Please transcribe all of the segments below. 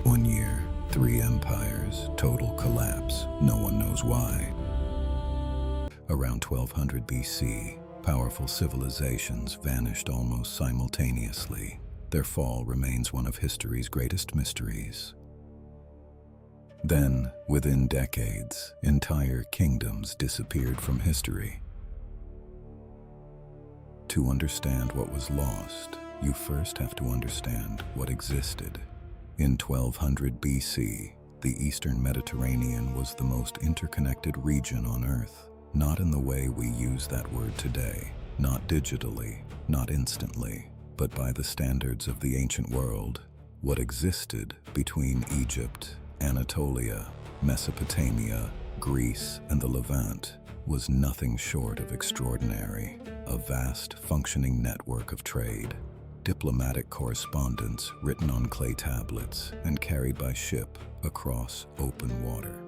1 year, 3 empires, total collapse, no one knows why. Around 1200 BC, powerful civilizations vanished almost simultaneously. Their fall remains one of history's greatest mysteries. Then, within decades, entire kingdoms disappeared from history. To understand what was lost, you first have to understand what existed. In 1200 BC, the Eastern Mediterranean was the most interconnected region on Earth, not in the way we use that word today, not digitally, not instantly, but by the standards of the ancient world. What existed between Egypt, Anatolia, Mesopotamia, Greece, and the Levant was nothing short of extraordinary. A vast, functioning network of trade, diplomatic correspondence written on clay tablets and carried by ship across open water.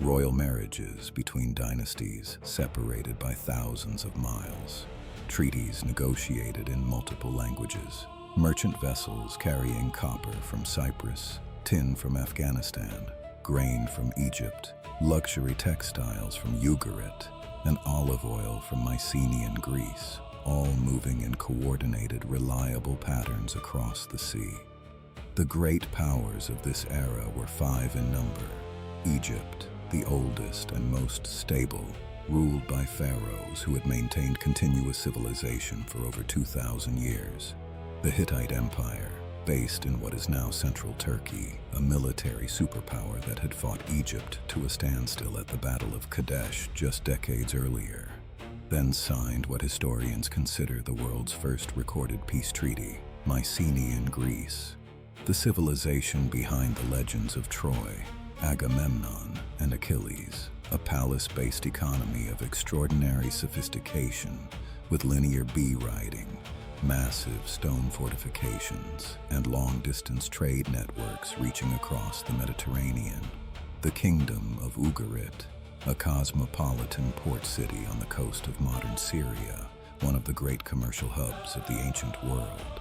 Royal marriages between dynasties separated by thousands of miles. Treaties negotiated in multiple languages. Merchant vessels carrying copper from Cyprus, tin from Afghanistan, grain from Egypt, luxury textiles from Ugarit, and olive oil from Mycenaean Greece, all moving in coordinated, reliable patterns across the sea. The great powers of this era were 5 in number. Egypt, the oldest and most stable, ruled by pharaohs who had maintained continuous civilization for over 2,000 years. The Hittite Empire, based in what is now central Turkey, a military superpower that had fought Egypt to a standstill at the Battle of Kadesh just decades earlier, then signed what historians consider the world's first recorded peace treaty, Mycenaean Greece, the civilization behind the legends of Troy, Agamemnon, and Achilles, a palace-based economy of extraordinary sophistication with linear bee riding, massive stone fortifications, and long-distance trade networks reaching across the Mediterranean. The kingdom of Ugarit, a cosmopolitan port city on the coast of modern Syria, one of the great commercial hubs of the ancient world.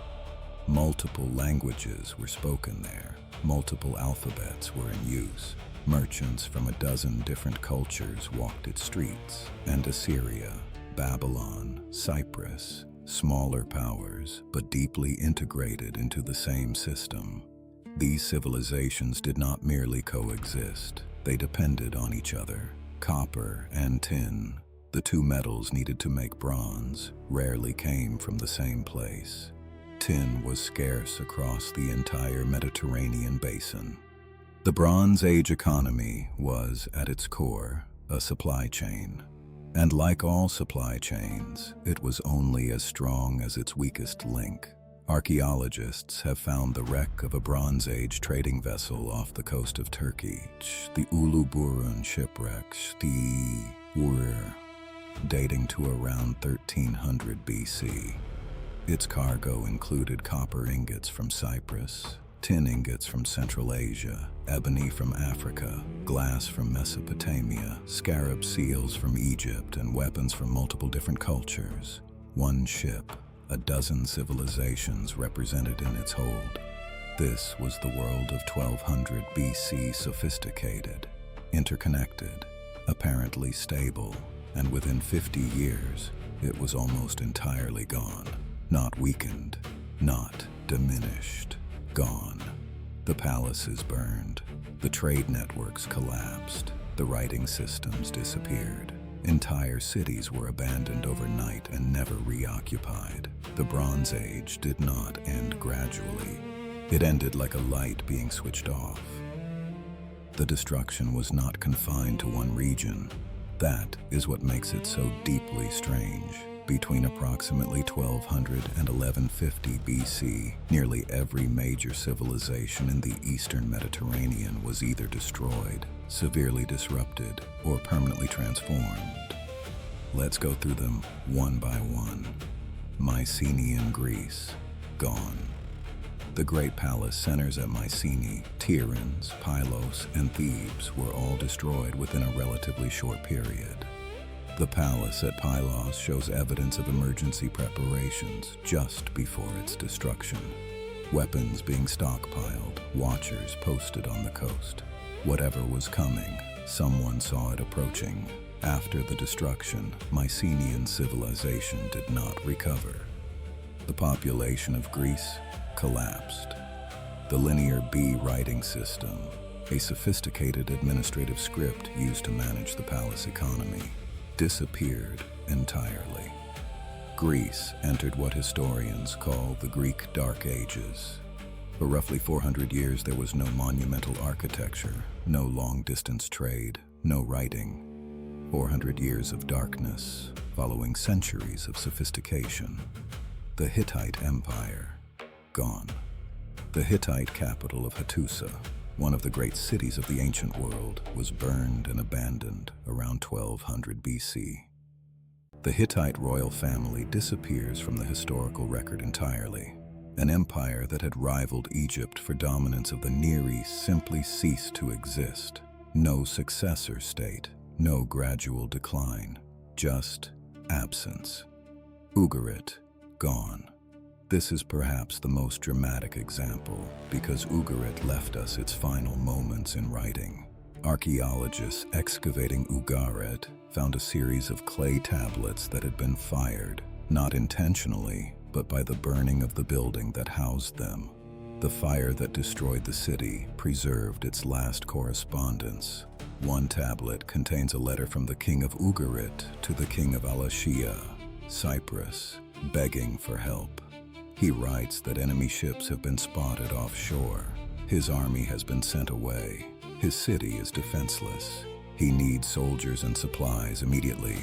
Multiple languages were spoken there, multiple alphabets were in use. Merchants from a dozen different cultures walked its streets, and Assyria, Babylon, Cyprus, smaller powers, but deeply integrated into the same system. These civilizations did not merely coexist, they depended on each other. Copper and tin, the two metals needed to make bronze, rarely came from the same place. Tin was scarce across the entire Mediterranean basin. The Bronze Age economy was, at its core, a supply chain. And like all supply chains, it was only as strong as its weakest link. Archaeologists have found the wreck of a Bronze Age trading vessel off the coast of Turkey, the Uluburun shipwreck, dating to around 1300 BC. Its cargo included copper ingots from Cyprus, tin ingots from Central Asia, ebony from Africa, glass from Mesopotamia, scarab seals from Egypt, and weapons from multiple different cultures. One ship, a dozen civilizations represented in its hold. This was the world of 1200 BC, sophisticated, interconnected, apparently stable, and within 50 years, it was almost entirely gone. Not weakened, not diminished, gone. The palaces burned, the trade networks collapsed, the writing systems disappeared. Entire cities were abandoned overnight and never reoccupied. The Bronze Age did not end gradually. It ended like a light being switched off. The destruction was not confined to one region. That is what makes it so deeply strange. Between approximately 1200 and 1150 BC, nearly every major civilization in the Eastern Mediterranean was either destroyed, severely disrupted, or permanently transformed. Let's go through them one by one. Mycenaean Greece, gone. The great palace centers at Mycenae, Tiryns, Pylos, and Thebes were all destroyed within a relatively short period. The palace at Pylos shows evidence of emergency preparations just before its destruction. weapons being stockpiled, watchers posted on the coast. Whatever was coming, someone saw it approaching. After the destruction, Mycenaean civilization did not recover. The population of Greece collapsed. The linear B writing system, a sophisticated administrative script used to manage the palace economy, disappeared entirely. Greece entered what historians call the Greek Dark Ages. For roughly 400 years, there was no monumental architecture, no long-distance trade, no writing. 400 years of darkness, following centuries of sophistication. The Hittite Empire, gone. The Hittite capital of Hattusa, one of the great cities of the ancient world, was burned and abandoned around 1200 BC. The Hittite royal family disappears from the historical record entirely. An empire that had rivaled Egypt for dominance of the Near East simply ceased to exist. No successor state, no gradual decline, just absence. Ugarit, gone. This is perhaps the most dramatic example because Ugarit left us its final moments in writing. Archaeologists excavating Ugarit found a series of clay tablets that had been fired, not intentionally, but by the burning of the building that housed them. The fire that destroyed the city preserved its last correspondence. One tablet contains a letter from the king of Ugarit to the king of Alashia, Cyprus, begging for help. He writes that enemy ships have been spotted offshore. His army has been sent away. His city is defenseless. He needs soldiers and supplies immediately.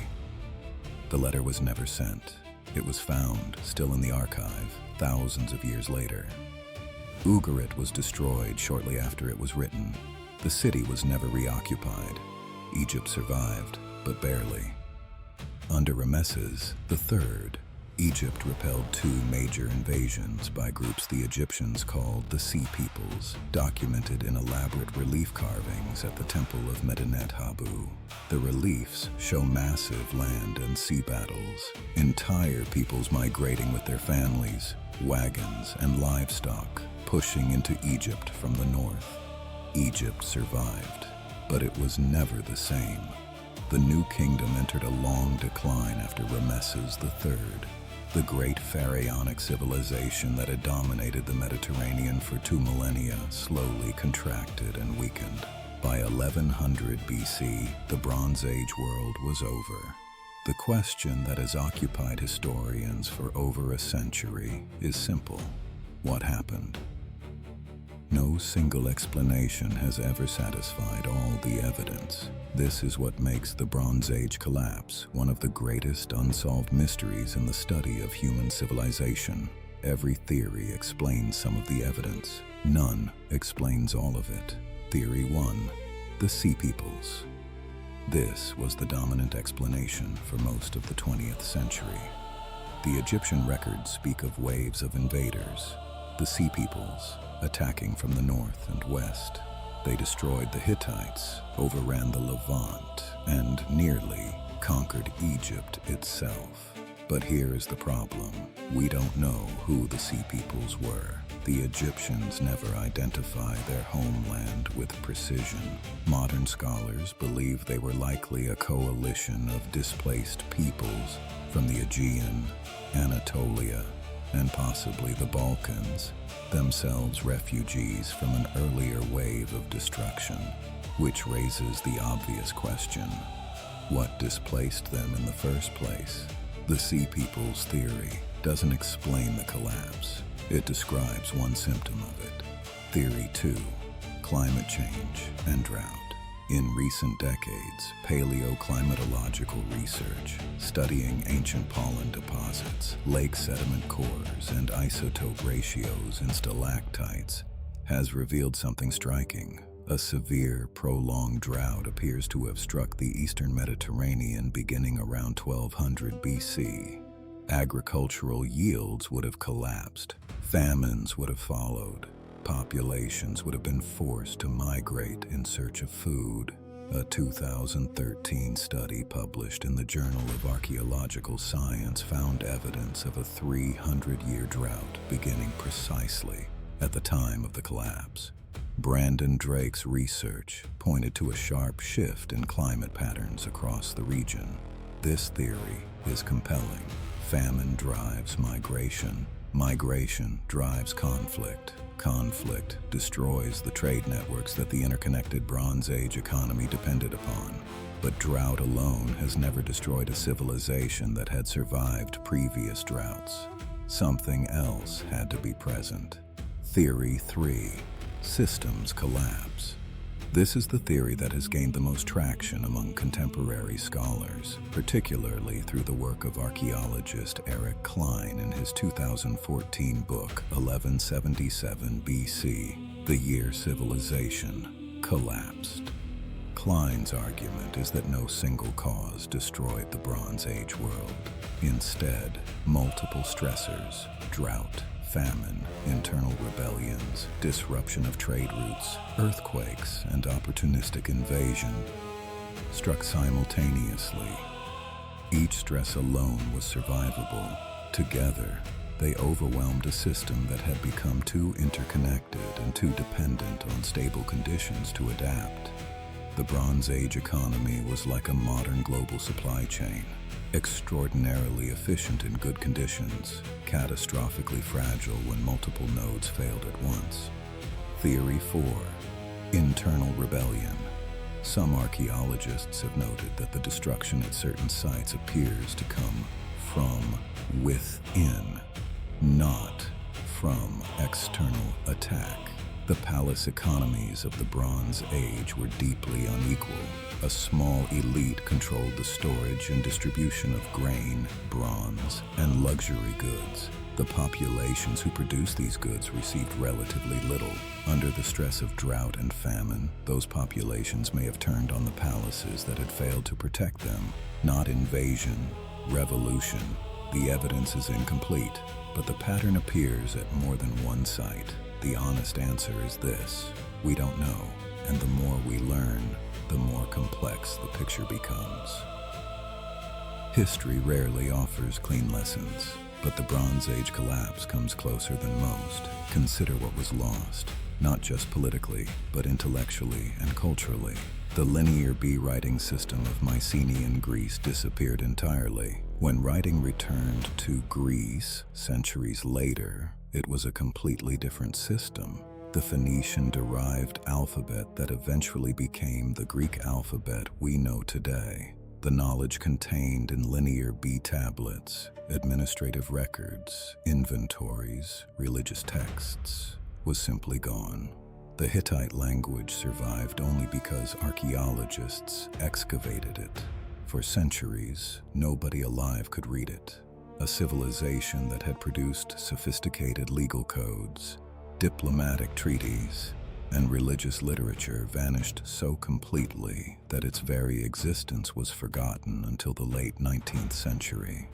The letter was never sent. It was found, still in the archive, thousands of years later. Ugarit was destroyed shortly after it was written. The city was never reoccupied. Egypt survived, but barely. Under Ramesses III, Egypt repelled two major invasions by groups the Egyptians called the Sea Peoples, documented in elaborate relief carvings at the Temple of Medinet Habu. The reliefs show massive land and sea battles, entire peoples migrating with their families, wagons, and livestock, pushing into Egypt from the north. Egypt survived, but it was never the same. The new kingdom entered a long decline after Ramesses III. The great pharaonic civilization that had dominated the Mediterranean for 2 millennia slowly contracted and weakened. By 1100 BC, the Bronze Age world was over. The question that has occupied historians for over a century is simple. What happened? No single explanation has ever satisfied all the evidence. This is what makes the Bronze Age collapse one of the greatest unsolved mysteries in the study of human civilization. Every theory explains some of the evidence. None explains all of it. Theory 1. The Sea Peoples. This was the dominant explanation for most of the 20th century. The Egyptian records speak of waves of invaders, the Sea Peoples, attacking from the north and west. They destroyed the Hittites, overran the Levant, and nearly conquered Egypt itself. But here is the problem. We don't know who the Sea Peoples were. The Egyptians never identify their homeland with precision. Modern scholars believe they were likely a coalition of displaced peoples from the Aegean, Anatolia, and possibly the Balkans, themselves refugees from an earlier wave of destruction, which raises the obvious question: what displaced them in the first place? The Sea Peoples theory doesn't explain the collapse. It describes one symptom of it. Theory 2, climate change and drought. In recent decades, paleoclimatological research, studying ancient pollen deposits, lake sediment cores, and isotope ratios in stalactites, has revealed something striking. A severe, prolonged drought appears to have struck the eastern Mediterranean beginning around 1200 BC. Agricultural yields would have collapsed. Famines would have followed. Populations would have been forced to migrate in search of food. A 2013 study published in the Journal of Archaeological Science found evidence of a 300-year drought beginning precisely at the time of the collapse. Brandon Drake's research pointed to a sharp shift in climate patterns across the region. This theory is compelling. Famine drives migration. Migration drives conflict. Conflict destroys the trade networks that the interconnected Bronze Age economy depended upon. But drought alone has never destroyed a civilization that had survived previous droughts. Something else had to be present. Theory 3. Systems collapse. This is the theory that has gained the most traction among contemporary scholars, particularly through the work of archaeologist Eric Klein in his 2014 book, 1177 BC, The Year Civilization Collapsed. Klein's argument is that no single cause destroyed the Bronze Age world. Instead, multiple stressors, drought, famine, internal rebellions, disruption of trade routes, earthquakes, and opportunistic invasion struck simultaneously. Each stress alone was survivable. Together, they overwhelmed a system that had become too interconnected and too dependent on stable conditions to adapt. The Bronze Age economy was like a modern global supply chain, extraordinarily efficient in good conditions, catastrophically fragile when multiple nodes failed at once. Theory 4. Internal rebellion. Some archaeologists have noted that the destruction at certain sites appears to come from within, not from external attack. The palace economies of the Bronze Age were deeply unequal. A small elite controlled the storage and distribution of grain, bronze, and luxury goods. The populations who produced these goods received relatively little. Under the stress of drought and famine, those populations may have turned on the palaces that had failed to protect them. Not invasion, revolution. The evidence is incomplete, but the pattern appears at more than one site. The honest answer is this: we don't know, and the more we learn, the more complex the picture becomes. History rarely offers clean lessons, but the Bronze Age collapse comes closer than most. Consider what was lost, not just politically, but intellectually and culturally. The linear B-writing system of Mycenaean Greece disappeared entirely. When writing returned to Greece centuries later, it was a completely different system. The Phoenician-derived alphabet that eventually became the Greek alphabet we know today. The knowledge contained in linear B tablets, administrative records, inventories, religious texts, was simply gone. The Hittite language survived only because archaeologists excavated it. For centuries, nobody alive could read it. A civilization that had produced sophisticated legal codes, diplomatic treaties, and religious literature vanished so completely that its very existence was forgotten until the late 19th century.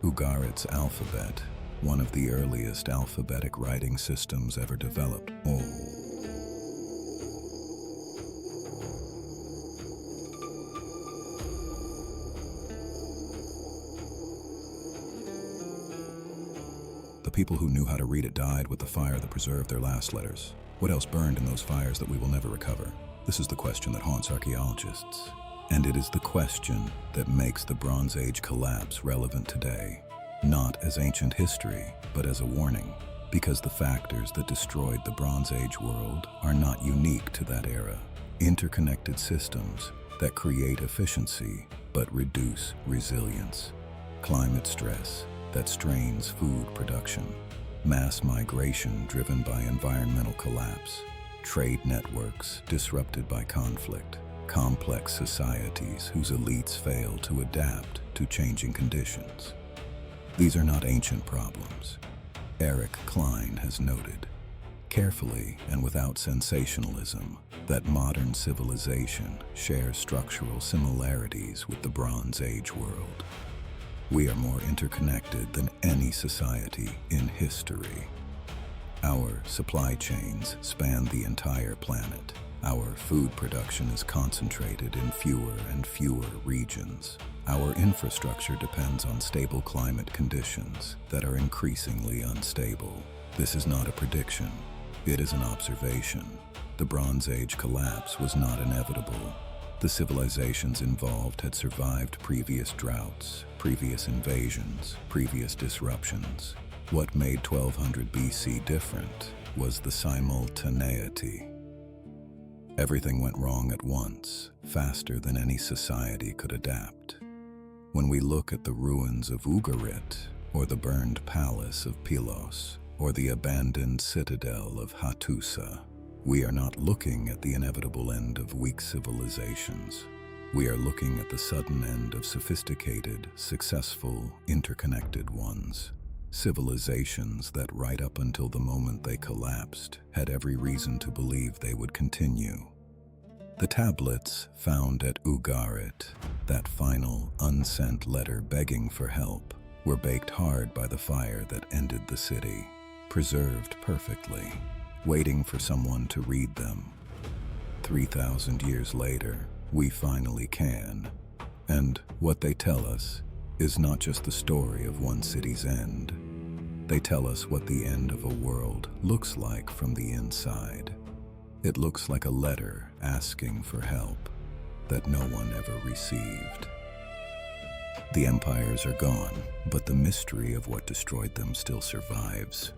Ugarit's alphabet, one of the earliest alphabetic writing systems ever developed. The people who knew how to read it died with the fire that preserved their last letters. What else burned in those fires that we will never recover? This is the question that haunts archaeologists. And it is the question that makes the Bronze Age collapse relevant today. Not as ancient history, but as a warning. Because the factors that destroyed the Bronze Age world are not unique to that era. Interconnected systems that create efficiency but reduce resilience. Climate stress that strains food production, mass migration driven by environmental collapse, trade networks disrupted by conflict, complex societies whose elites fail to adapt to changing conditions. These are not ancient problems. Eric Klein has noted, carefully and without sensationalism, that modern civilization shares structural similarities with the Bronze Age world. We are more interconnected than any society in history. Our supply chains span the entire planet. Our food production is concentrated in fewer and fewer regions. Our infrastructure depends on stable climate conditions that are increasingly unstable. This is not a prediction. It is an observation. The Bronze Age collapse was not inevitable. The civilizations involved had survived previous droughts, previous invasions, previous disruptions. What made 1200 BC different was the simultaneity. Everything went wrong at once, faster than any society could adapt. When we look at the ruins of Ugarit, or the burned palace of Pylos, or the abandoned citadel of Hattusa, we are not looking at the inevitable end of weak civilizations. We are looking at the sudden end of sophisticated, successful, interconnected ones. Civilizations that right up until the moment they collapsed had every reason to believe they would continue. The tablets found at Ugarit, that final, unsent letter begging for help, were baked hard by the fire that ended the city, preserved perfectly, waiting for someone to read them. 3,000 years later, we finally can. And what they tell us is not just the story of one city's end. They tell us what the end of a world looks like from the inside. It looks like a letter asking for help that no one ever received. The empires are gone, but the mystery of what destroyed them still survives.